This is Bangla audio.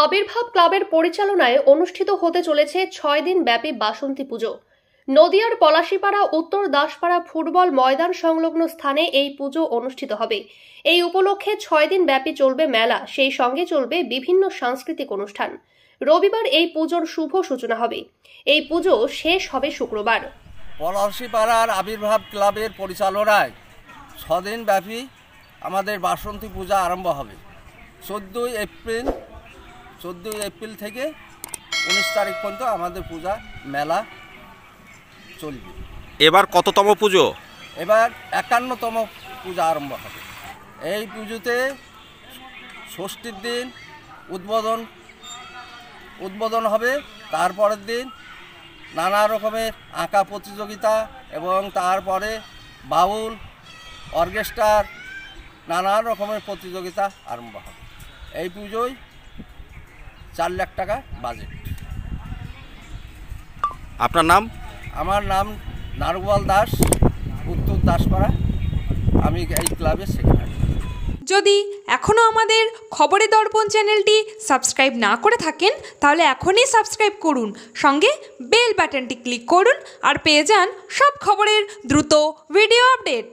আবির্ভাব ক্লাবের পরিচালনায় অনুষ্ঠিত হতে চলেছে 6 দিন ব্যাপী বাসন্তী পুজো। নদিয়ার পলাশীপাড়া উত্তর দাসপাড়া ফুটবল ময়দান সংলগ্ন স্থানে এই পুজো অনুষ্ঠিত হবে। এই উপলক্ষে 6 দিন ব্যাপী চলবে মেলা, সেই সঙ্গে চলবে বিভিন্ন সাংস্কৃতিক অনুষ্ঠান। রবিবার এই পুজোর শুভ সূচনা হবে। এই পুজো শেষ হবে শুক্রবার। পলাশীপাড়ার আবির্ভাব ক্লাবের পরিচালনায় 6 দিন ব্যাপী আমাদের বাসন্তী পূজা আরম্ভ হবে। 14 এপ্রিল থেকে 19 তারিখ পর্যন্ত আমাদের পূজা মেলা চলবে। এবার কততম পুজো? এবার 51তম পূজা আরম্ভ হবে। এই পুজোতে ষষ্ঠীর দিন উদ্বোধন হবে। তারপরের দিন নানা রকমের আঁকা প্রতিযোগিতা এবং তারপরে বাউল অর্কেস্ট্রার নানা রকমের প্রতিযোগিতা আরম্ভ হবে। এই পুজোয় 4 লাখ টাকা বাজেট। আপনার নাম? আমার নাম নারগোয়াল দাস, উত্তর দাসপাড়া। আমি এই ক্লাবের সেক্রেটারি। যদি এখনও আমাদের খবরের দর্পণ চ্যানেলটি সাবস্ক্রাইব না করে থাকেন তাহলে এখনই সাবস্ক্রাইব করুন, সঙ্গে বেল বাটনটি ক্লিক করুন আর পেয়ে যান সব খবরের দ্রুত ভিডিও আপডেট।